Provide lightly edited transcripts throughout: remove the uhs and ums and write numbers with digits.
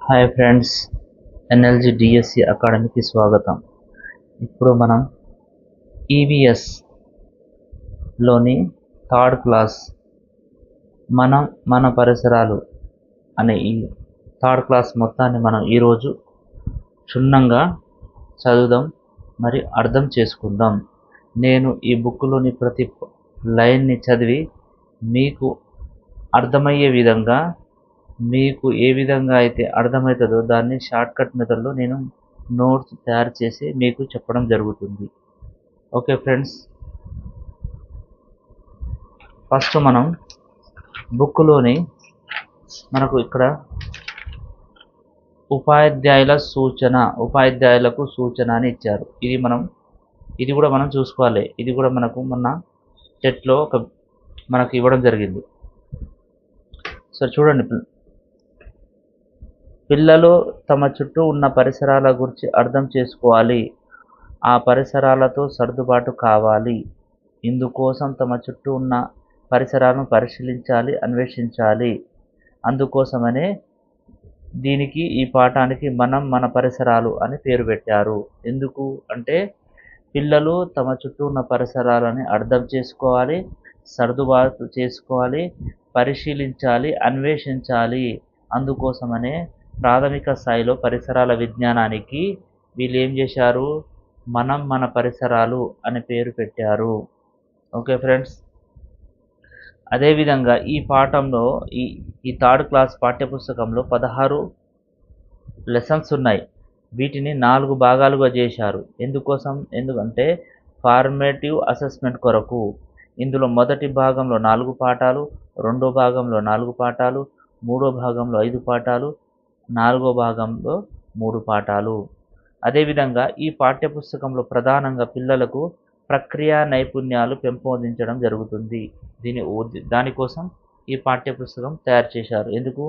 Hi friends, ఎన్ఎల్జీ DSC అకాడమీకి స్వాగతం. ఇప్పుడు మనం ఈవీఎస్లోని థర్డ్ క్లాస్ మన పరిసరాలు అనే ఈ థర్డ్ క్లాస్ మొత్తాన్ని మనం ఈరోజు క్షుణ్ణంగా చదువుదాం, మరి అర్థం చేసుకుందాం. నేను ఈ బుక్లోని ప్రతి లైన్ని చదివి మీకు అర్థమయ్యే విధంగా, మీకు ఏ విధంగా అయితే అర్థమవుతుందో దాన్ని షార్ట్కట్ మెథడ్లో నేను నోట్స్ తయారు చేసి మీకు చెప్పడం జరుగుతుంది. ఓకే ఫ్రెండ్స్, ఫస్ట్ మనం బుక్లోని మనకు ఇక్కడ ఉపాధ్యాయులకు సూచన అని ఇచ్చారు. ఇది కూడా మనం చూసుకోవాలి. ఇది కూడా మనకు మొన్న టెట్లో మనకు ఇవ్వడం జరిగింది. సో చూడండి, పిల్లలు తమ చుట్టూ ఉన్న పరిసరాల గురించి అర్థం చేసుకోవాలి, ఆ పరిసరాలతో సర్దుబాటు కావాలి. ఇందుకోసం తమ చుట్టూ ఉన్న పరిసరాలను పరిశీలించాలి, అన్వేషించాలి. అందుకోసమనే దీనికి, ఈ పాఠానికి మన పరిసరాలు అని పేరు పెట్టారు. ఎందుకు అంటే పిల్లలు తమ చుట్టూ ఉన్న పరిసరాలని అర్థం చేసుకోవాలి, సర్దుబాటు చేసుకోవాలి, పరిశీలించాలి, అన్వేషించాలి. అందుకోసమనే ప్రాథమిక స్థాయిలో పరిసరాల విజ్ఞానానికి వీళ్ళు ఏం చేశారు, మన పరిసరాలు అని పేరు పెట్టారు. ఓకే ఫ్రెండ్స్, అదేవిధంగా ఈ పాఠంలో ఈ థర్డ్ క్లాస్ పాఠ్యపుస్తకంలో 16 లెసన్స్ ఉన్నాయి. వీటిని 4 భాగాలుగా చేశారు. ఎందుకంటే ఫార్మేటివ్ అసెస్మెంట్ కొరకు. ఇందులో మొదటి భాగంలో 4 పాఠాలు, రెండో భాగంలో 4 పాఠాలు, మూడో భాగంలో 5 పాఠాలు, 4వ భాగంలో 3 పాఠాలు. అదేవిధంగా ఈ పాఠ్యపుస్తకంలో ప్రధానంగా పిల్లలకు ప్రక్రియా నైపుణ్యాలు పెంపొందించడం జరుగుతుంది. దానికోసం ఈ పాఠ్యపుస్తకం తయారు చేశారు. ఎందుకు?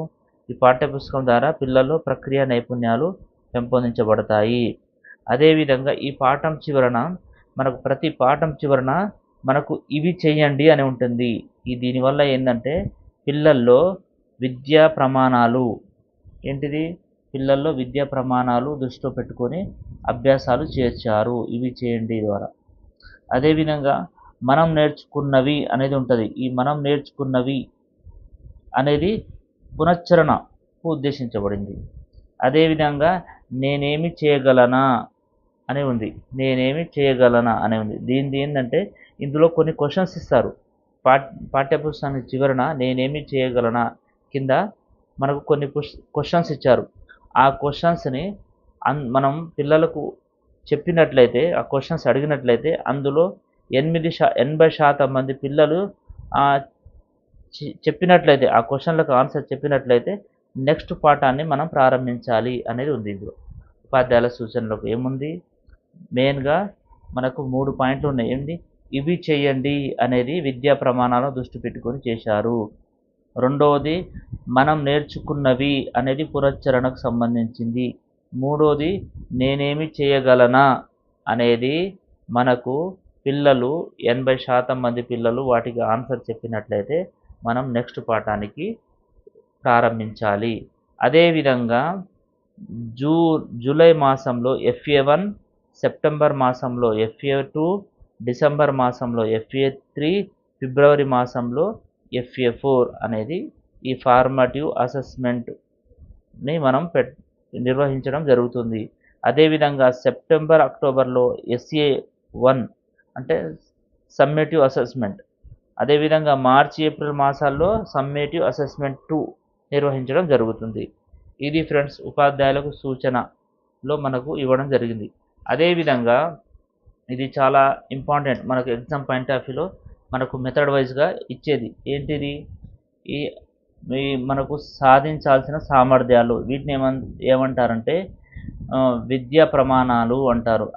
ఈ పాఠ్యపుస్తకం ద్వారా పిల్లల్లో ప్రక్రియా నైపుణ్యాలు పెంపొందించబడతాయి. అదేవిధంగా ఈ పాఠం చివరన ప్రతి పాఠం చివరన మనకు ఇవి చేయండి అని ఉంటుంది. దీనివల్ల ఏంటంటే పిల్లల్లో విద్యా ప్రమాణాలు పిల్లల్లో విద్యా ప్రమాణాలు దృష్టిలో పెట్టుకొని అభ్యాసాలు చేర్చారు, ఇవి చేయండి ద్వారా. అదేవిధంగా మనం నేర్చుకున్నవి అనేది ఉంటుంది. ఈ మనం నేర్చుకున్నవి అనేది పునశ్చరణకు ఉద్దేశించబడింది. అదేవిధంగా నేనేమి చేయగలనా అని ఉంది. దీనిది ఏంటంటే ఇందులో కొన్ని క్వశ్చన్స్ ఇస్తారు. పాఠ్యపుస్తకానికి చివరన నేనేమి చేయగలనా కింద మనకు కొన్ని క్వశ్చన్స్ ఇచ్చారు. ఆ క్వశ్చన్స్ని మనం పిల్లలకు చెప్పినట్లయితే, ఆ క్వశ్చన్స్ అడిగినట్లయితే అందులో 80% మంది పిల్లలు చెప్పినట్లయితే, ఆ క్వశ్చన్లకు ఆన్సర్ చెప్పినట్లయితే నెక్స్ట్ పాఠాన్ని మనం ప్రారంభించాలి అనేది ఉంది. ఇందులో ఉపాధ్యాయుల సూచనలకు ఏముంది, మెయిన్గా మనకు 3 పాయింట్లు ఉన్నాయి. ఇవి చేయండి అనేది విద్యా ప్రమాణాలను దృష్టి పెట్టుకొని చేశారు. రెండవది మనం నేర్చుకున్నవి అనేది పునశ్చరణకు సంబంధించింది. మూడోది నేనేమి చేయగలనా అనేది మనకు పిల్లలు 80% మంది పిల్లలు వాటికి ఆన్సర్ చెప్పినట్లయితే మనం నెక్స్ట్ పాఠానికి ప్రారంభించాలి. అదేవిధంగా జూలై మాసంలో FA1, సెప్టెంబర్ మాసంలో FA2, డిసెంబర్ మాసంలో FA3, ఫిబ్రవరి మాసంలో FA4 అనేది ఈ ఫార్మాటివ్ అసెస్మెంట్ని మనం నిర్వహించడం జరుగుతుంది. అదేవిధంగా సెప్టెంబర్, అక్టోబర్లో SA1 అంటే సమ్మేటివ్ అసెస్మెంట్. అదేవిధంగా మార్చి, ఏప్రిల్ మాసాల్లో సమ్మేటివ్ అసెస్మెంట్ 2 నిర్వహించడం జరుగుతుంది. ఇది ఫ్రెండ్స్ ఉపాధ్యాయులకు సూచనలో మనకు ఇవ్వడం జరిగింది. అదేవిధంగా ఇది చాలా ఇంపార్టెంట్, మనకు ఎగ్జామ్ పాయింట్ ఆఫ్ వ్యూలో మనకు మెథడ్ వైజ్గా ఇచ్చేది ఏంటిది, మనకు సాధించాల్సిన సామర్థ్యాలు. వీటిని ఏమంటారంటే విద్యా ప్రమాణాలు అంటారు,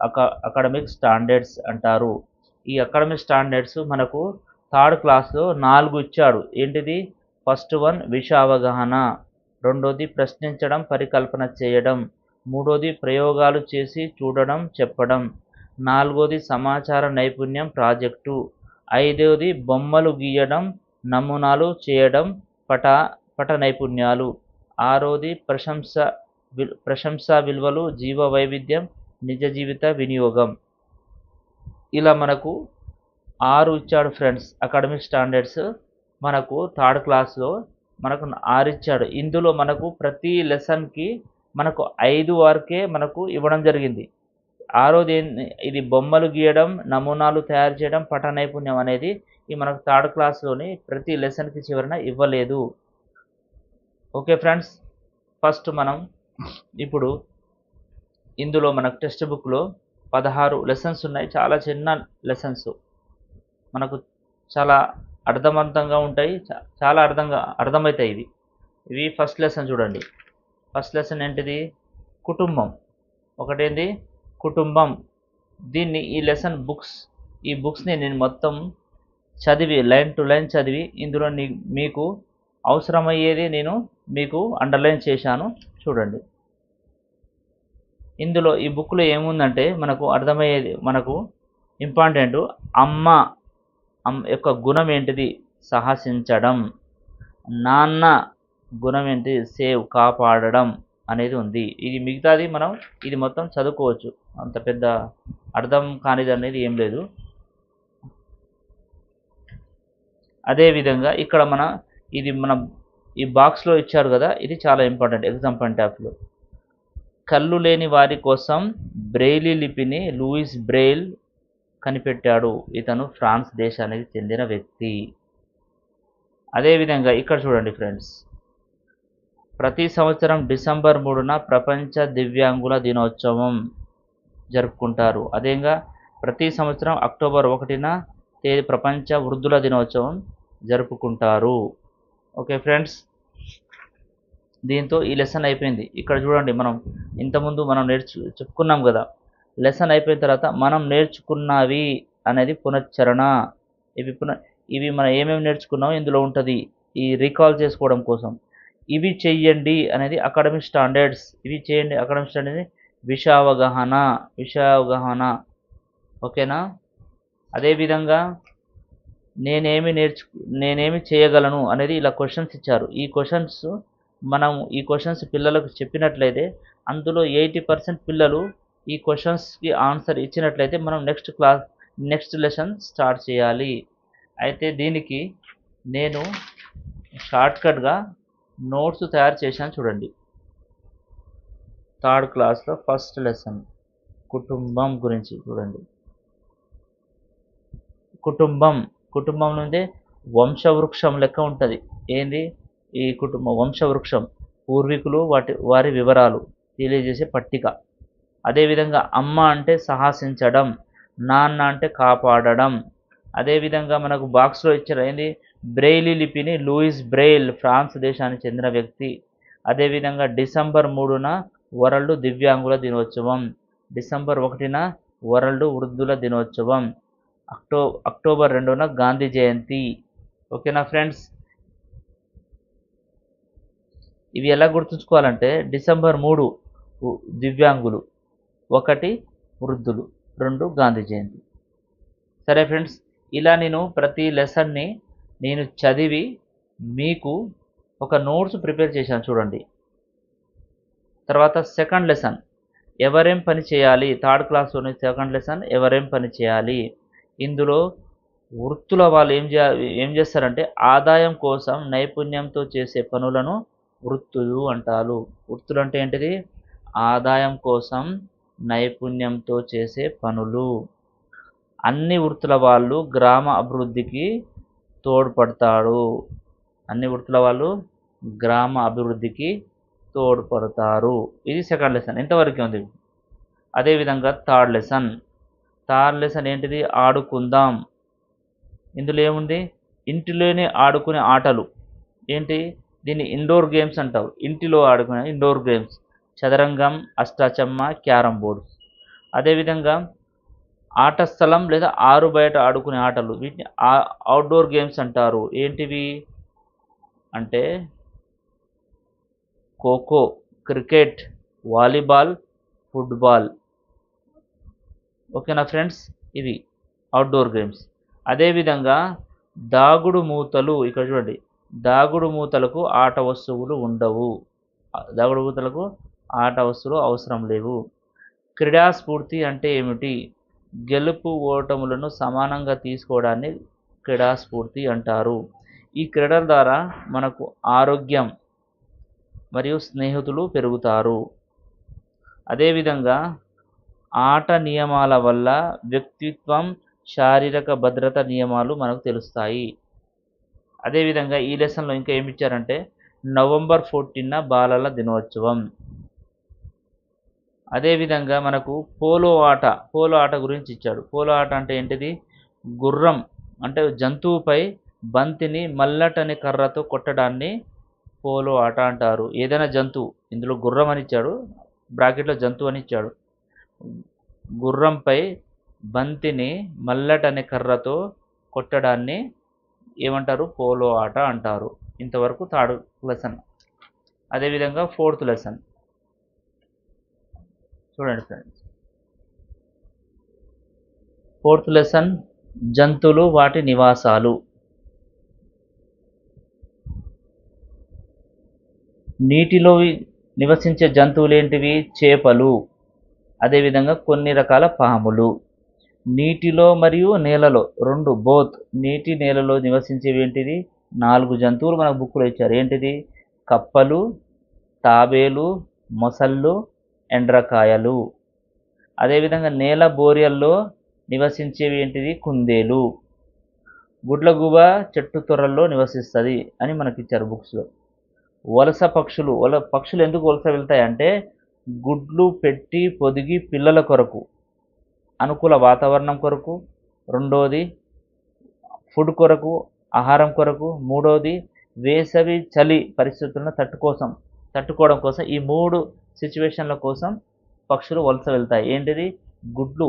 అకాడమిక్ స్టాండర్డ్స్ అంటారు. ఈ అకాడమిక్ స్టాండర్డ్స్ మనకు థర్డ్ క్లాస్లో 4 ఇచ్చాడు. ఏంటిది? ఫస్ట్ 1 విషయ అవగాహన, రెండోది ప్రశ్నించడం, పరికల్పన చేయడం, మూడోది ప్రయోగాలు చేసి చూడడం, చెప్పడం, నాలుగోది సమాచార నైపుణ్యం ప్రాజెక్టు, ఐదవది బొమ్మలు గీయడం, నమూనాలు చేయడం, పట నైపుణ్యాలు, ఆరోది ప్రశంసా విలువలు, జీవ వైవిధ్యం, నిజ జీవిత వినియోగం. ఇలా మనకు 6 ఇచ్చాడు ఫ్రెండ్స్. అకాడమిక్ స్టాండర్డ్స్ మనకు థర్డ్ క్లాస్లో మనకు 6 ఇచ్చాడు. ఇందులో మనకు ప్రతి లెసన్కి మనకు 5 వరకే మనకు ఇవ్వడం జరిగింది. ఆరోది ఇది బొమ్మలు గీయడం, నమూనాలు తయారు చేయడం, పఠన నైపుణ్యం అనేది ఈ మనకు థర్డ్ క్లాస్లోని ప్రతి లెసన్కి చివరన ఇవ్వలేదు. ఓకే ఫ్రెండ్స్, ఫస్ట్ మనం ఇప్పుడు ఇందులో మనకు టెక్స్ట్ బుక్లో 16 లెసన్స్ ఉన్నాయి. చాలా చిన్న లెసన్స్, మనకు చాలా అర్థవంతంగా ఉంటాయి, చాలా అర్థమవుతాయి ఇవి ఫస్ట్ లెసన్ చూడండి. ఫస్ట్ లెసన్ ఏంటిది? కుటుంబం. ఒకటేంది? కుటుంబం. దీన్ని ఈ లెసన్ ఈ బుక్స్ని నేను మొత్తం చదివి లైన్ టు లైన్ చదివి ఇందులో మీకు అవసరమయ్యేది నేను మీకు అండర్లైన్ చేశాను చూడండి. ఇందులో ఈ బుక్లో ఏముందంటే మనకు అర్థమయ్యేది, మనకు ఇంపార్టెంట్ అమ్మ యొక్క గుణం ఏంటిది? సాహసించడం. నాన్న గుణం ఏంటి? సేవ్, కాపాడడం అనేది ఉంది. ఇది మిగతాది మనం ఇది మొత్తం చదువుకోవచ్చు, అంత పెద్ద అర్థం కానిది అనేది ఏం లేదు. అదేవిధంగా ఇక్కడ మన ఈ బాక్స్లో ఇచ్చారు కదా, ఇది చాలా important exam point of view. కళ్ళు లేని వారి కోసం బ్రెయిలీ లిపిని లూయిస్ బ్రెయిల్ కనిపెట్టాడు. ఇతను ఫ్రాన్స్ దేశానికి చెందిన వ్యక్తి. అదేవిధంగా ఇక్కడ చూడండి ఫ్రెండ్స్, ప్రతి సంవత్సరం డిసెంబర్ 3న ప్రపంచ దివ్యాంగుల దినోత్సవం జరుపుకుంటారు. అదేవిధంగా ప్రతి సంవత్సరం అక్టోబర్ 1న ప్రపంచ వృద్ధుల దినోత్సవం జరుపుకుంటారు. ఓకే ఫ్రెండ్స్, దీంతో ఈ లెసన్ అయిపోయింది. ఇక్కడ చూడండి, మనం ఇంతకుముందు మనం చెప్పుకున్నాం కదా, లెసన్ అయిపోయిన తర్వాత మనం నేర్చుకున్నవి అనేది పునశ్చరణ. ఇవి మనం ఏమేమి నేర్చుకున్నామో ఇందులో ఉంటుంది, ఈ రీకాల్ చేసుకోవడం కోసం. ఇవి చెయ్యండి అనేది అకాడమిక్ స్టాండర్డ్స్. ఇవి చేయండి అకాడమిక్ స్టాండర్డ్స్, విషయావగాహన. ఓకేనా? అదేవిధంగా నేనేమి చేయగలను అనేది ఇలా క్వశ్చన్స్ ఇచ్చారు. ఈ క్వశ్చన్స్ పిల్లలకు చెప్పినట్లయితే అందులో 80% పిల్లలు ఈ క్వశ్చన్స్కి ఆన్సర్ ఇచ్చినట్లయితే మనం నెక్స్ట్ లెసన్ స్టార్ట్ చేయాలి. అయితే దీనికి నేను షార్ట్కట్గా నోట్స్ తయారు చేశాను చూడండి. థర్డ్ క్లాస్లో ఫస్ట్ లెసన్ కుటుంబం గురించి చూడండి. కుటుంబం నుండి వంశవృక్షం లెక్క ఉంటుంది. ఏంది ఈ కుటుంబం? వంశవృక్షం, పూర్వీకులు, వారి వివరాలు తెలియజేసే పట్టిక. అదేవిధంగా అమ్మ అంటే సాహసించడం, నాన్న అంటే కాపాడడం. అదేవిధంగా మనకు బాక్స్లో ఇచ్చారు ఏంది? బ్రెయిలీ లిపిని లూయిస్ బ్రెయిల్ ఫ్రాన్స్ దేశానికి చెందిన వ్యక్తి. అదేవిధంగా డిసెంబర్ 3న వరల్డ్ దివ్యాంగుల దినోత్సవం, డిసెంబర్ 1న వరల్డ్ వృద్ధుల దినోత్సవం, అక్టోబర్ 2న గాంధీ జయంతి. ఓకేనా ఫ్రెండ్స్? ఇవి ఎలా గుర్తుంచుకోవాలంటే డిసెంబర్ 3 దివ్యాంగులు, 1 వృద్ధులు, 2 గాంధీ జయంతి. సరే ఫ్రెండ్స్, ఇలా నేను ప్రతి లెసన్ని నేను చదివి మీకు ఒక నోట్స్ ప్రిపేర్ చేశాను చూడండి. తర్వాత సెకండ్ లెసన్ ఎవరేం పని చేయాలి. థర్డ్ క్లాస్లోని సెకండ్ లెసన్ ఎవరేం పని చేయాలి. ఇందులో వృత్తుల వాళ్ళు ఏం చేస్తారంటే ఆదాయం కోసం నైపుణ్యంతో చేసే పనులను వృత్తులు అంటారు. వృత్తులు అంటే ఏంటిది? ఆదాయం కోసం నైపుణ్యంతో చేసే పనులు. అన్ని వృత్తుల వాళ్ళు గ్రామ అభివృద్ధికి తోడ్పడతారు. అన్ని వృత్తుల వాళ్ళు గ్రామ అభివృద్ధికి తోడ్పడతారు. ఇది సెకండ్ లెసన్, ఇంతవరకు ఉంది. అదేవిధంగా థర్డ్ లెసన్ ఏంటిది? ఆడుకుందాం. ఇందులో ఏముంది? ఇంటిలోనే ఆడుకునే ఆటలు. ఏంటి? దీన్ని ఇండోర్ గేమ్స్ అంటారు. ఇంటిలో ఆడుకునే ఇండోర్ గేమ్స్, చదరంగం, అష్టాచమ్మ, క్యారమ్ బోర్డ్స్. అదేవిధంగా ఆట స్థలం లేదా ఆరు బయట ఆడుకునే ఆటలు, వీటిని అవుట్డోర్ గేమ్స్ అంటారు. ఏంటివి అంటే ఖోఖో, క్రికెట్, వాలీబాల్, ఫుట్బాల్. ఓకేనా ఫ్రెండ్స్? ఇవి అవుట్డోర్ గేమ్స్. అదేవిధంగా దాగుడు మూతలు. ఇక్కడ చూడండి, దాగుడు మూతలకు ఆట వస్తువులు ఉండవు. దాగుడు మూతలకు ఆట వస్తువులు అవసరం లేవు. క్రీడాస్ఫూర్తి అంటే ఏమిటి? గెలుపు ఓటములను సమానంగా తీసుకోవడాన్ని క్రీడాస్ఫూర్తి అంటారు. ఈ క్రీడల ద్వారా మనకు ఆరోగ్యం మరియు స్నేహితులు పెరుగుతారు. అదేవిధంగా ఆట నియమాల వల్ల వ్యక్తిత్వం, శారీరక భద్రత నియమాలు మనకు తెలుస్తాయి. అదేవిధంగా ఈ లెసన్లో ఇంకా ఏమి ఇచ్చారంటే నవంబర్ 14న బాలల దినోత్సవం. అదేవిధంగా మనకు పోలో ఆట గురించి ఇచ్చాడు. పోలో ఆట అంటే ఏంటిది? గుర్రం అంటే జంతువుపై బంతిని మల్లటని కర్రతో కొట్టడాన్ని పోలో ఆట అంటారు. ఏదైనా జంతువు, ఇందులో గుర్రం అని ఇచ్చాడు, బ్రాకెట్లో జంతువు అని ఇచ్చాడు. గుర్రంపై బంతిని మల్లటని కర్రతో కొట్టడాన్ని ఏమంటారు? పోలో ఆట అంటారు. ఇంతవరకు 3rd లెసన్. అదేవిధంగా 4th లెసన్ చూడండి ఫ్రెండ్స్. 4th లెసన్ జంతువులు, వాటి నివాసాలు. నీటిలో నివసించే జంతువులు ఏంటివి? చేపలు. అదేవిధంగా కొన్ని రకాల పాములు. నీటిలో మరియు నేలలో రెండు, బోత్ నీటి నేలలో నివసించేవి ఏంటిది? 4 జంతువులు మనకు బుక్లో ఇచ్చారు. ఏంటిది? కప్పలు, తాబేలు, మొసళ్ళు, ఎండ్రకాయలు. అదేవిధంగా నేల బోరియల్లో నివసించేవి ఏంటిది? కుందేలు. గుడ్లగూబ చెట్టు తొర్రల్లో నివసిస్తుంది అని మనకి ఇచ్చారు బుక్స్లో. వలస పక్షులు. పక్షులు ఎందుకు వలస వెళ్తాయంటే గుడ్లు పెట్టి పొదిగి పిల్లల కొరకు, అనుకూల వాతావరణం కొరకు, రెండోది ఫుడ్ కొరకు, ఆహారం కొరకు, మూడోది వేసవి చలి పరిస్థితులను తట్టుకోవడం కోసం, ఈ 3 సిచ్యువేషన్ల కోసం పక్షులు వలస వెళ్తాయి. ఏంటిది? గుడ్లు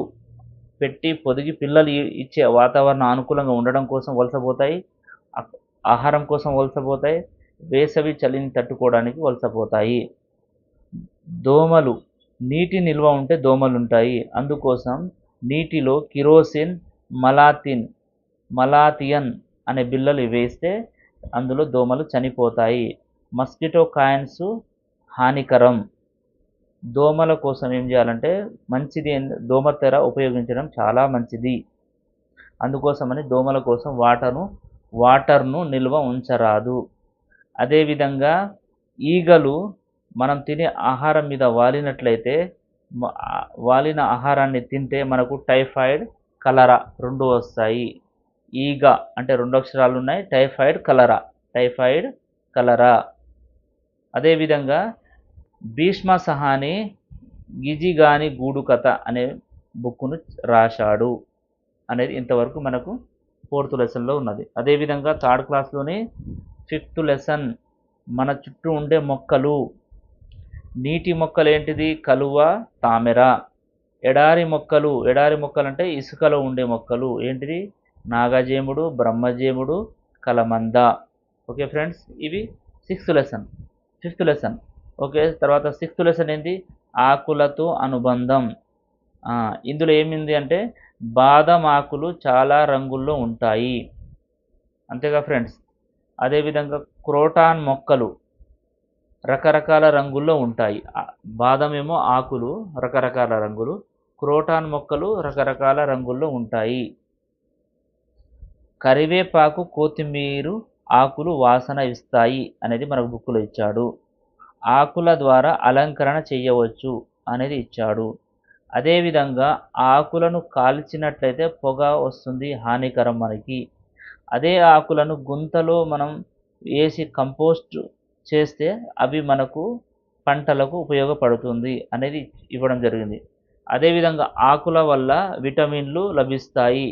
పెట్టి పొదిగి పిల్లలు ఇచ్చే వాతావరణం అనుకూలంగా ఉండడం కోసం వలసపోతాయి, ఆహారం కోసం వలసపోతాయి, వేసవి చలిని తట్టుకోవడానికి వలసపోతాయి. దోమలు. నీటి నిల్వ ఉంటే దోమలు ఉంటాయి. అందుకోసం నీటిలో కిరోసిన్, మలాథియన్ అనే బిళ్ళలు వేస్తే అందులో దోమలు చనిపోతాయి. మస్కిటో కాయిన్స్ హానికరం. దోమల కోసం ఏం చేయాలంటే మంచిది, దోమతెర ఉపయోగించడం చాలా మంచిది. అందుకోసమని దోమల కోసం వాటర్ను నిల్వ ఉంచరాదు. అదేవిధంగా ఈగలు మనం తినే ఆహారం మీద వాలినట్లయితే, వాలిన ఆహారాన్ని తింటే మనకు టైఫాయిడ్, కలరా 2 వస్తాయి. ఈగ అంటే 2 అక్షరాలు ఉన్నాయి, టైఫాయిడ్, కలరా. అదేవిధంగా భీష్మ సహాని గిజిగాని గూడు కథ అనే బుక్ను రాశాడు అనేది ఇంతవరకు మనకు 4th లెసన్లో ఉన్నది. అదేవిధంగా 3rd క్లాస్లోని 5th లెసన్ మన చుట్టూ ఉండే మొక్కలు. నీటి మొక్కలు ఏంటిది? కలువ, తామెర. ఎడారి మొక్కలు అంటే ఇసుకలో ఉండే మొక్కలు. ఏంటిది? నాగజేముడు, బ్రహ్మజేముడు, కలమంద. ఓకే ఫ్రెండ్స్, ఇవి 6th lesson. 5th lesson okay. తర్వాత 6th లెసన్ ఏంటి? ఆకులతో అనుబంధం. ఇందులో ఏమింది అంటే బాదం ఆకులు చాలా రంగుల్లో ఉంటాయి, అంతేగా ఫ్రెండ్స్. అదేవిధంగా క్రోటాన్ మొక్కలు రకరకాల రంగుల్లో ఉంటాయి. బాదం ఏమో ఆకులు రకరకాల రంగులు, క్రోటాన్ మొక్కలు రకరకాల రంగుల్లో ఉంటాయి. కరివేపాకు, కొత్తిమీర ఆకులు వాసన ఇస్తాయి అనేది మనకు బుక్లో ఇచ్చాడు. ఆకుల ద్వారా అలంకరణ చేయవచ్చు అనేది ఇచ్చాడు. అదేవిధంగా ఆకులను కాల్చినట్లయితే పొగ వస్తుంది, హానికరం మనకి. అదే ఆకులను గుంతలో మనం వేసి కంపోస్ట్ చేస్తే అవి మనకు పంటలకు ఉపయోగపడుతుంది అనేది ఇవ్వడం జరిగింది. అదేవిధంగా ఆకుల వల్ల విటమిన్లు లభిస్తాయి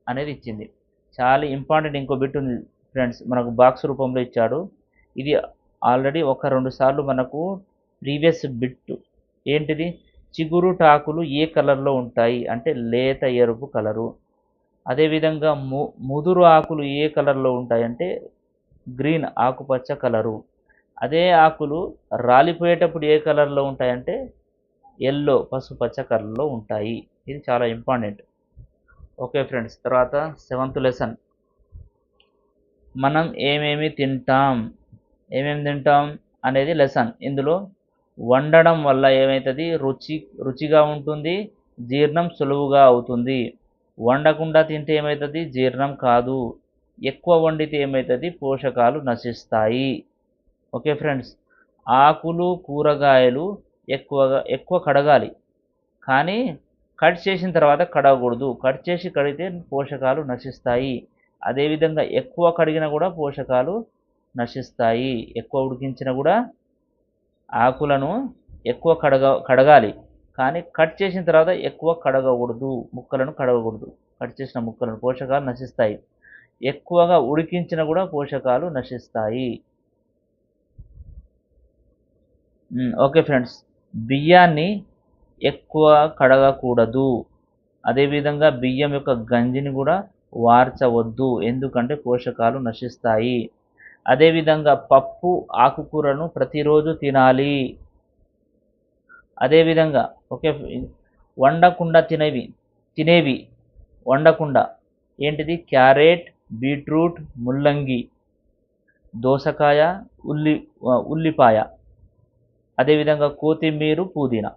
అనేది ఇచ్చింది. చాలా ఇంపార్టెంట్ ఇంకో బిట్ ఉంది ఫ్రెండ్స్, మనకు బాక్స్ రూపంలో ఇచ్చాడు. ఇది ఆల్రెడీ 1-2 సార్లు మనకు ప్రీవియస్ బిట్. ఏంటిది? చిగురుటాకులు ఏ కలర్లో ఉంటాయి అంటే లేత ఎరుపు కలరు. అదేవిధంగా ముదురు ఆకులు ఏ కలర్లో ఉంటాయంటే గ్రీన్, ఆకుపచ్చ కలరు. అదే ఆకులు రాలిపోయేటప్పుడు ఏ కలర్లో ఉంటాయంటే ఎల్లో, పసుపచ్చ కలర్లో ఉంటాయి. ఇది చాలా ఇంపార్టెంట్. ఓకే ఫ్రెండ్స్, తర్వాత 7th లెసన్. మనం ఏమేమి తింటాం అనేది లెసన్. ఇందులో వండడం వల్ల ఏమవుతుంది, రుచిగా ఉంటుంది, జీర్ణం సులువుగా అవుతుంది. వండకుండా తింటే ఏమవుతుంది, జీర్ణం కాదు. ఎక్కువ వండితే ఏమవుతుంది, పోషకాలు నశిస్తాయి. ఓకే ఫ్రెండ్స్, ఆకులు కూరగాయలు ఎక్కువ కడగాలి, కానీ కట్ చేసిన తర్వాత కడగకూడదు. కట్ చేసి కడిగితే పోషకాలు నశిస్తాయి. అదేవిధంగా ఎక్కువ కడిగినా కూడా పోషకాలు నశిస్తాయి. ఎక్కువ ఉడికించినా కూడా ఆకులను ఎక్కువ కడగాలి, కానీ కట్ చేసిన తర్వాత ఎక్కువ కడగకూడదు, ముక్కలను కడగకూడదు. కట్ చేసిన ముక్కలను పోషకాలు నశిస్తాయి. ఎక్కువగా ఉడికించిన కూడా పోషకాలు నశిస్తాయి. ఓకే ఫ్రెండ్స్, బియ్యాన్ని ఎక్కువ కడగకూడదు. అదేవిధంగా బియ్యం యొక్క గంజిని కూడా వార్చవద్దు, ఎందుకంటే పోషకాలు నశిస్తాయి. అదేవిధంగా పప్పు ఆకుకూరను ప్రతిరోజు తినాలి. అదేవిధంగా ఓకే, వండకుండా తినేవి వండకుండా ఏంటిది, క్యారెట్, బీట్రూట్, ముల్లంగి, దోసకాయ, ఉల్లిపాయ, అదేవిధంగా కొత్తిమీర, పుదీనా.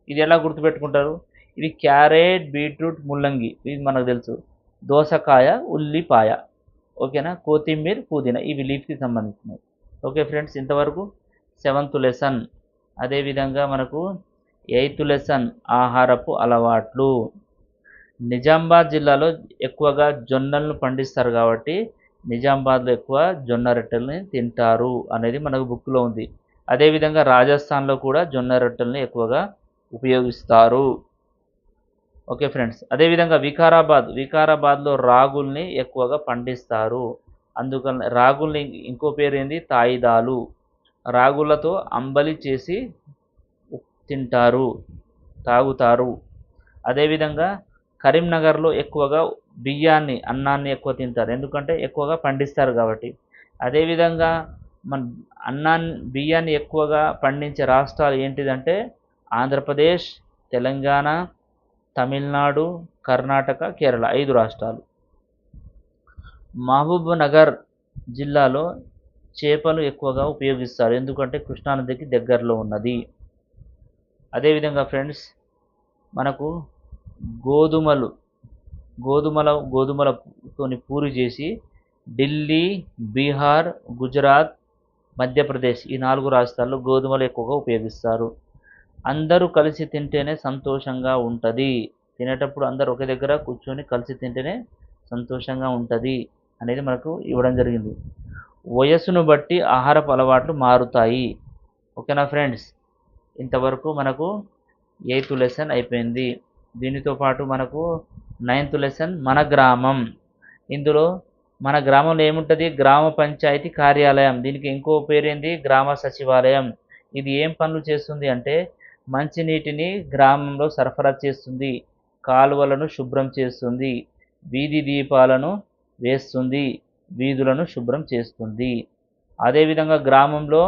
ఇది ఎలా గుర్తుపెట్టుకుంటారు, ఇవి క్యారెట్, బీట్రూట్, ముల్లంగి ఇది మనకు తెలుసు. దోసకాయ, ఉల్లిపాయ, ఓకేనా, కొత్తిమీర, పుదీనా ఇవి లీఫ్కి సంబంధించినవి. ఓకే ఫ్రెండ్స్, ఇంతవరకు 7th లెసన్. అదేవిధంగా మనకు 8th లెసన్ ఆహారపు అలవాట్లు. నిజామాబాద్ జిల్లాలో ఎక్కువగా జొన్నలను పండిస్తారు కాబట్టి నిజామాబాద్లో ఎక్కువ జొన్న రొట్టెల్ని తింటారు అనేది మనకు బుక్లో ఉంది. అదేవిధంగా రాజస్థాన్లో కూడా జొన్న రొట్టెల్ని ఎక్కువగా ఉపయోగిస్తారు. ఓకే ఫ్రెండ్స్, అదేవిధంగా వికారాబాద్లో రాగుల్ని ఎక్కువగా పండిస్తారు. అందుకని రాగుల్ని ఇంకో పేరు ఏంది, తాయిదాలు. రాగులతో అంబలి చేసి తింటారు, తాగుతారు. అదేవిధంగా కరీంనగర్లో ఎక్కువగా అన్నాన్ని ఎక్కువ తింటారు, ఎందుకంటే ఎక్కువగా పండిస్తారు కాబట్టి. అదేవిధంగా మన బియ్యాన్ని ఎక్కువగా పండించే రాష్ట్రాలు ఏంటిదంటే ఆంధ్రప్రదేశ్, తెలంగాణ, తమిళనాడు, కర్ణాటక, కేరళ 5 రాష్ట్రాలు. మహబూబ్ నగర్ జిల్లాలో చేపలు ఎక్కువగా ఉపయోగిస్తారు, ఎందుకంటే కృష్ణానదికి దగ్గరలో ఉన్నది. అదేవిధంగా ఫ్రెండ్స్, మనకు గోధుమలతోని పూరి చేసి ఢిల్లీ, బీహార్, గుజరాత్, మధ్యప్రదేశ్ ఈ 4 రాష్ట్రాల్లో గోధుమలు ఎక్కువగా ఉపయోగిస్తారు. అందరూ కలిసి తింటేనే సంతోషంగా ఉంటుంది. తినేటప్పుడు అందరూ ఒకే దగ్గర కూర్చొని కలిసి తింటేనే సంతోషంగా ఉంటుంది అనేది మనకు ఇవ్వడం జరిగింది. వయస్సును బట్టి ఆహారపు అలవాట్లు మారుతాయి. ఓకేనా ఫ్రెండ్స్, ఇంతవరకు మనకు 8th లెసన్ అయిపోయింది. దీనితో పాటు మనకు 9th లెసన్ మన గ్రామం. ఇందులో మన గ్రామంలో ఏముంటుంది, గ్రామ పంచాయతీ కార్యాలయం. దీనికి ఇంకో పేరేంది, గ్రామ సచివాలయం. ఇది ఏం పనులు చేస్తుంది అంటే మంచినీటిని గ్రామంలో సరఫరా చేస్తుంది, కాలువలను శుభ్రం చేస్తుంది, వీధి దీపాలను వేస్తుంది, వీధులను శుభ్రం చేస్తుంది. అదేవిధంగా గ్రామంలో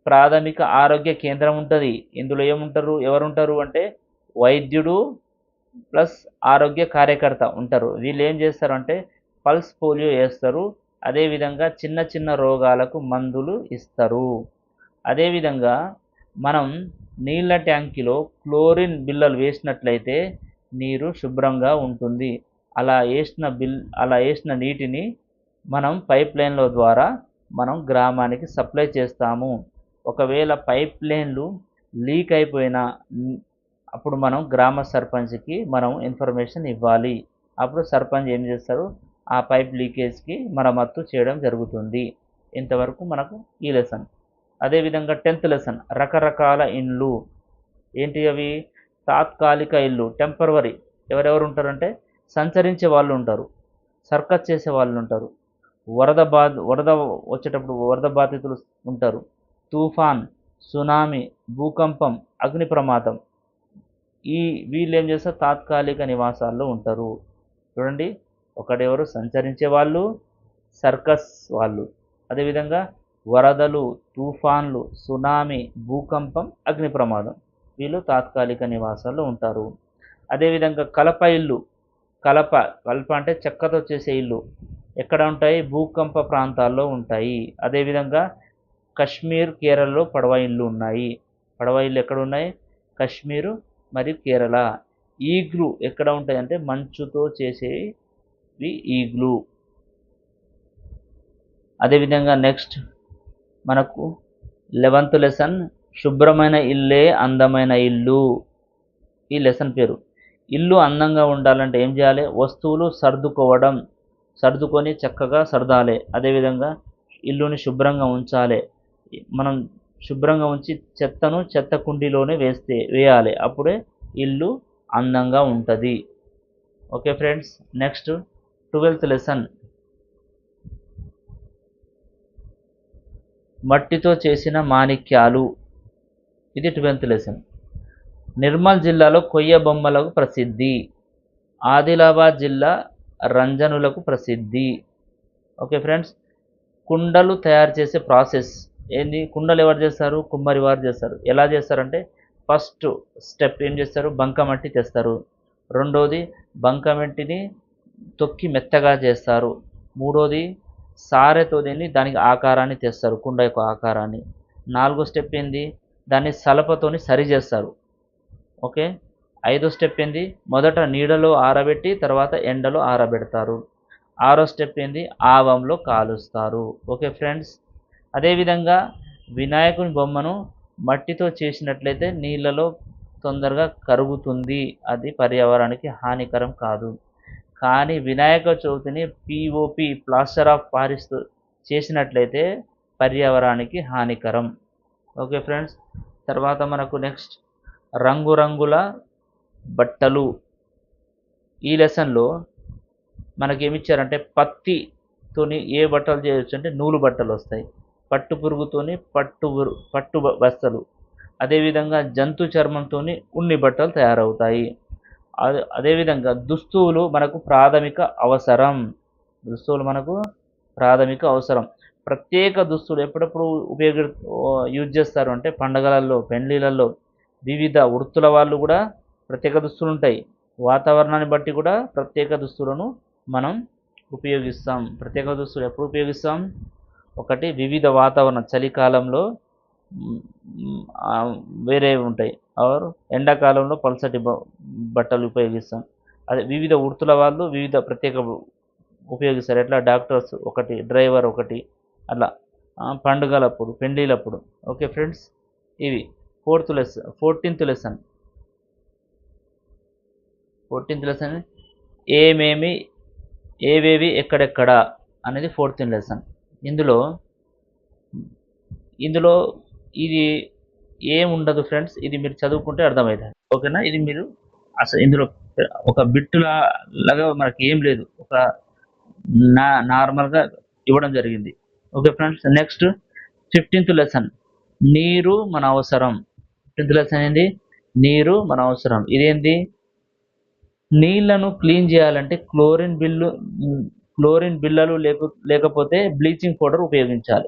ప్రాథమిక ఆరోగ్య కేంద్రం ఉంటుంది. ఇందులో ఎవరుంటారు అంటే వైద్యుడు ప్లస్ ఆరోగ్య కార్యకర్త ఉంటారు. వీళ్ళు ఏం చేస్తారు అంటే పల్స్ పోలియో వేస్తారు. అదేవిధంగా చిన్న చిన్న రోగాలకు మందులు ఇస్తారు. అదేవిధంగా మనం నీళ్ళ ట్యాంకులో క్లోరిన్ బిళ్ళలు వేసినట్లయితే నీరు శుభ్రంగా ఉంటుంది. అలా వేసిన నీటిని మనం పైప్ లైన్ల ద్వారా మనం గ్రామానికి సప్లై చేస్తాము. ఒకవేళ పైప్ లైన్లు లీక్ అయిపోయినా అప్పుడు మనం గ్రామ సర్పంచ్కి మనం ఇన్ఫర్మేషన్ ఇవ్వాలి. అప్పుడు సర్పంచ్ ఏం చేస్తారు, ఆ పైప్ లీకేజ్కి మరమ్మత్తు చేయడం జరుగుతుంది. ఇంతవరకు మనకు ఈ లెసన్. అదేవిధంగా 10th లెసన్ రకరకాల ఇండ్లు. ఏంటి అవి, తాత్కాలిక ఇల్లు, టెంపరవరీ. ఎవరెవరు ఉంటారంటే సంచరించే వాళ్ళు ఉంటారు, సర్కస్ చేసే వాళ్ళు ఉంటారు, వరద వచ్చేటప్పుడు వరద బాధితులు ఉంటారు, తుఫాన్, సునామీ, భూకంపం, అగ్ని ప్రమాదం. వీళ్ళు ఏం చేస్తారు, తాత్కాలిక నివాసాల్లో ఉంటారు. చూడండి, ఒకడెవరు సంచరించే వాళ్ళు, సర్కస్ వాళ్ళు. అదేవిధంగా వరదలు, తుఫాన్లు, సునామీ, భూకంపం, అగ్ని ప్రమాదం వీళ్ళు తాత్కాలిక నివాసాల్లో ఉంటారు. అదేవిధంగా కలప ఇల్లు. కలప అంటే చెక్కతో చేసే ఇల్లు ఎక్కడ ఉంటాయి, భూకంప ప్రాంతాల్లో ఉంటాయి. అదేవిధంగా కశ్మీర్, కేరళలో పడవ ఇళ్ళు ఉన్నాయి. పడవ ఇల్లు ఎక్కడ ఉన్నాయి? కాశ్మీరు మరియు కేరళ. ఈగ్లు ఎక్కడ ఉంటాయంటే మంచుతో చేసేవి ఈగ్లు. అదేవిధంగా నెక్స్ట్ మనకు 11th లెసన్ శుభ్రమైన ఇల్లే అందమైన ఇల్లు. ఈ లెసన్ పేరు. ఇల్లు అందంగా ఉండాలంటే ఏం చేయాలి? వస్తువులు సర్దుకొని చక్కగా సర్దాలి. అదేవిధంగా ఇల్లుని శుభ్రంగా ఉంచాలి. మనం శుభ్రంగా ఉంచి చెత్తను చెత్త కుండీలోనే వేయాలి. అప్పుడే ఇల్లు అందంగా ఉంటుంది. Okay friends, next 12th lesson మట్టితో చేసిన మాణిక్యాలు. ఇది 12th లెసన్. నిర్మల్ జిల్లాలో కొయ్య బొమ్మలకు ప్రసిద్ధి. ఆదిలాబాద్ జిల్లా రంజనులకు ప్రసిద్ధి. ఓకే ఫ్రెండ్స్, కుండలు తయారు చేసే ప్రాసెస్ ఏంది? కుండలు ఎవరు చేస్తారు? కుమ్మరి వారు చేస్తారు. ఎలా చేస్తారంటే ఫస్ట్ స్టెప్ ఏం చేస్తారు? బంకమట్టి తెస్తారు. రెండోది బంకమట్టిని తొక్కి మెత్తగా చేస్తారు. మూడోది సారెతో దానికి ఆకారాన్ని తెస్తారు, కుండ యొక్క ఆకారాన్ని. నాలుగో స్టెప్ ఏంది? దాన్ని సలపతోని సరి చేస్తారు. ఓకే. ఐదో స్టెప్ ఏంది? మొదట నీడలో ఆరబెట్టి తర్వాత ఎండలో ఆరబెడతారు. ఆరో స్టెప్ ఏంది? ఆవంలో కాలుస్తారు. ఓకే ఫ్రెండ్స్, అదేవిధంగా వినాయకుని బొమ్మను మట్టితో చేసినట్లయితే నీళ్ళలో తొందరగా కరుగుతుంది, అది పర్యావరణానికి హానికరం కాదు. కానీ వినాయక చవితిని పిఓపి ప్లాస్టర్ ఆఫ్ పారిస్ చేసినట్లయితే పర్యావరణానికి హానికరం. ఓకే ఫ్రెండ్స్, తర్వాత మనకు నెక్స్ట్ రంగురంగుల బట్టలు. ఈ లెసన్లో మనకేమిచ్చారంటే పత్తితోని ఏ బట్టలు చేయొచ్చు అంటే నూలు బట్టలు వస్తాయి. పట్టు పురుగుతోని పట్టు బస్తలు. అదేవిధంగా జంతు చర్మంతోని ఉన్ని బట్టలు తయారవుతాయి. అదేవిధంగా దుస్తువులు మనకు ప్రాథమిక అవసరం. ప్రత్యేక దుస్తులు ఎప్పుడెప్పుడు యూజ్ చేస్తారు అంటే పండగలలో, పెళ్లిళ్ళల్లో, వివిధ వృత్తుల వాళ్ళు కూడా ప్రత్యేక దుస్తులు ఉంటాయి. వాతావరణాన్ని బట్టి కూడా ప్రత్యేక దుస్తులను మనం ఉపయోగిస్తాం. ప్రత్యేక దుస్తులు ఎప్పుడు ఉపయోగిస్తాం? ఒకటి, వివిధ వాతావరణం, చలికాలంలో వేరే ఉంటాయి, ఆర్ ఎండాకాలంలో పల్సటి బట్టలు ఉపయోగిస్తాం. అదే వివిధ వృత్తుల వాళ్ళు వివిధ ప్రత్యేక ఉపయోగిస్తారు. ఎట్లా? డాక్టర్స్ ఒకటి, డ్రైవర్ ఒకటి, అట్లా పండుగలప్పుడు, పెళ్ళిళ్ళప్పుడు. ఓకే ఫ్రెండ్స్, ఇవి 14th లెసన్ ఏవేవి ఎక్కడెక్కడ అనేది 14th లెసన్. ఇందులో ఇది ఏముండదు ఫ్రెండ్స్, ఇది మీరు చదువుకుంటే అర్థమవుతుంది. ఓకేనా? ఇది మీరు అసలు ఇందులో ఒక బిట్టులాగా మనకి ఏం లేదు, ఒక నార్మల్గా ఇవ్వడం జరిగింది. Okay friends, next 15th lesson నీరు మన అవసరం. 15th లెసన్ ఏంది? నీరు మన అవసరం. ఇదేంటి? నీళ్లను క్లీన్ చేయాలంటే క్లోరిన్ బిళ్ళలు లేకపోతే బ్లీచింగ్ పౌడర్ ఉపయోగించాలి.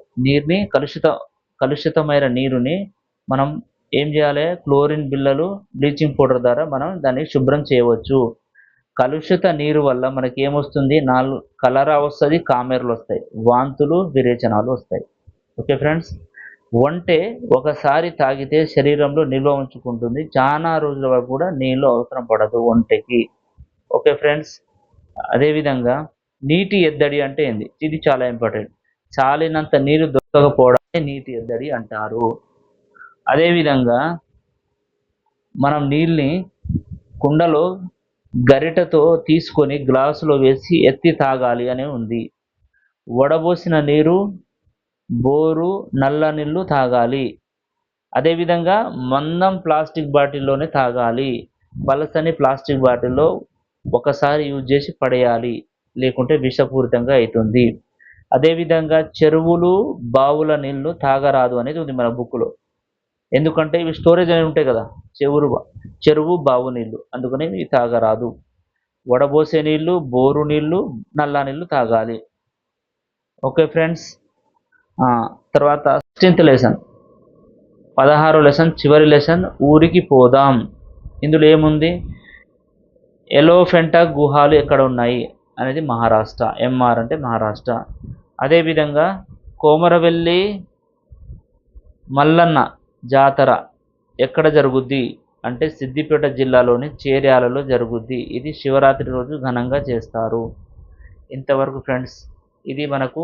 కలుషితమైన నీరుని మనం ఏం చేయాలి? క్లోరిన్ బిళ్ళలు, బ్లీచింగ్ పౌడర్ ద్వారా మనం దాన్ని శుభ్రం చేయవచ్చు. కలుషిత నీరు వల్ల మనకి ఏమొస్తుంది? కలరా వస్తుంది, కామెర్లు వస్తాయి, వాంతులు, విరేచనాలు వస్తాయి. ఓకే ఫ్రెండ్స్, ఒంటె ఒకసారి తాగితే శరీరంలో నిల్వ ఉంచుకుంటుంది. చాలా రోజుల వరకు కూడా నీళ్ళు అవసరం పడదు ఒంటెకి. ఓకే ఫ్రెండ్స్, అదేవిధంగా నీటి ఎద్దడి అంటే ఏంది? ఇది చాలా ఇంపార్టెంట్. చాలినంత నీరు దొరకకపోవడాన్ని నీటి ఎద్దడి అంటారు. అదేవిధంగా మనం నీళ్ళని కుండలో గరిటతో తీసుకొని గ్లాసులో వేసి ఎత్తి తాగాలి అని ఉంది. వడబోసిన నీరు, బోరు, నల్ల నీళ్ళు తాగాలి. అదేవిధంగా మందం ప్లాస్టిక్ బాటిల్లోనే తాగాలి. పలసని ప్లాస్టిక్ బాటిల్లో ఒకసారి యూజ్ చేసి పడేయాలి, లేకుంటే విషపూరితంగా అవుతుంది. అదేవిధంగా చెరువులు, బావుల నీళ్లు తాగరాదు అనేది ఉంది మన బుక్లో. ఎందుకంటే ఇవి స్టోరేజ్ అనేవి ఉంటాయి కదా, చెరువు, బావు నీళ్లు, అందుకని ఇవి తాగరాదు. వడబోసే నీళ్లు, బోరు నీళ్లు, నల్ల నీళ్లు తాగాలి. ఓకే ఫ్రెండ్స్, తర్వాత 16th లెసన్ 16వ లెసన్ చివరి లెసన్ ఊరికి పోదాం. ఇందులో ఏముంది? ఎలోఫెంటా గుహాలు ఎక్కడ ఉన్నాయి అనేది మహారాష్ట్ర. ఎంఆర్ అంటే మహారాష్ట్ర. అదేవిధంగా కోమరవెల్లి మల్లన్న జాతర ఎక్కడ జరుగుద్ది అంటే సిద్దిపేట జిల్లాలోని చేర్యాలలో జరుగుద్ది. ఇది శివరాత్రి రోజు ఘనంగా చేస్తారు. ఇంతవరకు ఫ్రెండ్స్ ఇది మనకు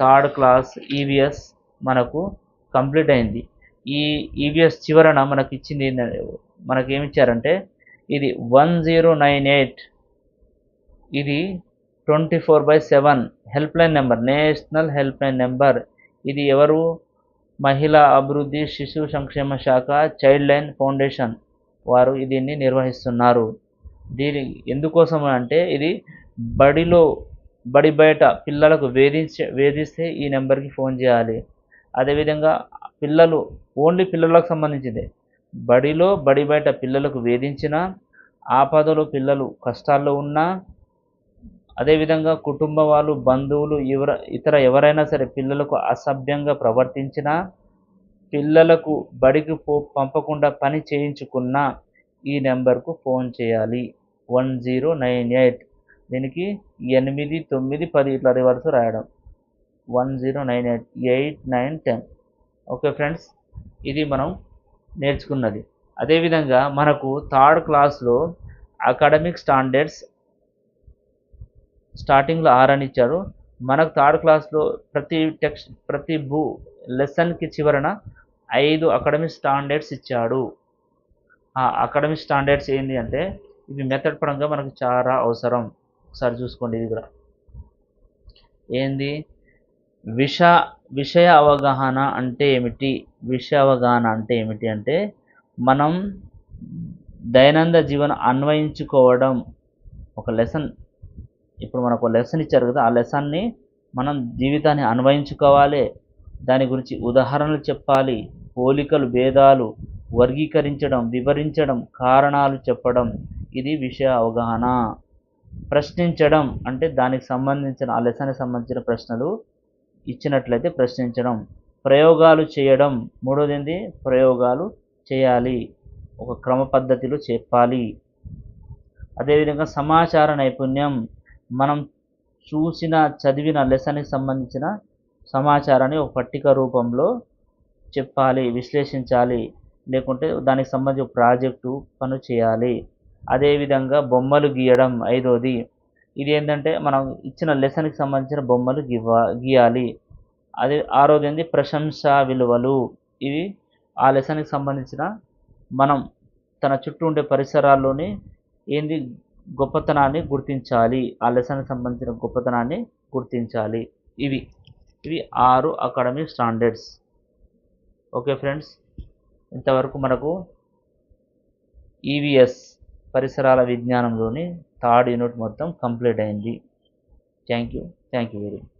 థర్డ్ క్లాస్ ఈవీఎస్ మనకు కంప్లీట్ అయింది. ఈ ఈవీఎస్ చివరన మనకి ఇచ్చింది మనకి ఏమి ఇచ్చారంటే ఇది 1098 ఇది 24/7 help line number, national help line number. ఇది ఎవరు? మహిళా అభివృద్ధి శిశు సంక్షేమ శాఖ చైల్డ్ లైన్ ఫౌండేషన్ వారు దీన్ని నిర్వహిస్తున్నారు. దీని ఎందుకోసం అంటే ఇది బడి బయట పిల్లలకు వేధిస్తే ఈ నెంబర్కి ఫోన్ చేయాలి. అదేవిధంగా పిల్లలు ఓన్లీ పిల్లలకు సంబంధించింది. బడి బయట పిల్లలకు వేధించిన, ఆపదలో పిల్లలు కష్టాల్లో ఉన్నా, అదేవిధంగా కుటుంబ వాళ్ళు బంధువులు ఇతర ఎవరైనా సరే పిల్లలకు అసభ్యంగా ప్రవర్తించినా, పిల్లలకు బడికి పంపకుండా పని చేయించుకున్నా ఈ నెంబర్కు ఫోన్ చేయాలి. 1098 దీనికి 8, 9, 10 ఇట్లా రివర్స్ రాయడం. 1098 8, 9, 10. ఓకే ఫ్రెండ్స్, ఇది మనం నేర్చుకున్నది. అదేవిధంగా మనకు థర్డ్ క్లాస్లో అకాడమిక్ స్టాండర్డ్స్ స్టార్టింగ్లో 6 అని ఇచ్చారు. మనకు థర్డ్ క్లాస్లో ప్రతి లెసన్కి చివరన 5 అకాడమిక్ స్టాండర్డ్స్ ఇచ్చాడు. ఆ అకాడమిక్ స్టాండర్డ్స్ ఏంటి అంటే ఇవి మెథడ్ పరంగా మనకు చాలా అవసరం. ఒకసారి చూసుకోండి. ఇది కూడా ఏంది? విషయ అవగాహన అంటే ఏమిటి? విషయ అవగాహన అంటే ఏమిటి అంటే మనం దైనందిన జీవనం అన్వయించుకోవడం. ఒక లెసన్ ఇప్పుడు మనకు లెసన్ ఇచ్చారు కదా, ఆ లెసన్ని మనం జీవితాన్ని అన్వయించుకోవాలి. దాని గురించి ఉదాహరణలు చెప్పాలి, పోలికలు భేదాలు వర్గీకరించడం, వివరించడం, కారణాలు చెప్పడం. ఇది విషయ అవగాహన. ప్రశ్నించడం అంటే దానికి సంబంధించిన ఆ లెసన్కి సంబంధించిన ప్రశ్నలు ఇచ్చినట్లయితే ప్రశ్నించడం. ప్రయోగాలు చేయడం. మూడోది ఏంటి? ప్రయోగాలు చేయాలి, ఒక క్రమ పద్ధతిలో చెప్పాలి. అదేవిధంగా సమాచార నైపుణ్యం. మనం చూసిన చదివిన లెసన్కి సంబంధించిన సమాచారాన్ని ఒక పట్టిక రూపంలో చెప్పాలి, విశ్లేషించాలి, లేకుంటే దానికి సంబంధించిన ప్రాజెక్టు పని చేయాలి. అదేవిధంగా బొమ్మలు గీయడం ఐదోది. ఇది ఏంటంటే మనం ఇచ్చిన లెసన్కి సంబంధించిన బొమ్మలు గీయాలి. అదే ఆరోది ఏంది? ప్రశంసా విలువలు. ఇవి ఆ లెసన్కి సంబంధించిన మనం తన చుట్టూ ఉండే పరిసరాల్లోని ఏంది గొప్పతనాన్ని గుర్తించాలి, ఆ లెసన్కి సంబంధించిన గొప్పతనాన్ని గుర్తించాలి. ఇవి 6 అకాడమిక్ స్టాండర్డ్స్. ఓకే ఫ్రెండ్స్, ఇంతవరకు మనకు ఈవీఎస్ పరిసరాల విజ్ఞానంలోని థర్డ్ యూనిట్ మొత్తం కంప్లీట్ అయింది. Thank you very much.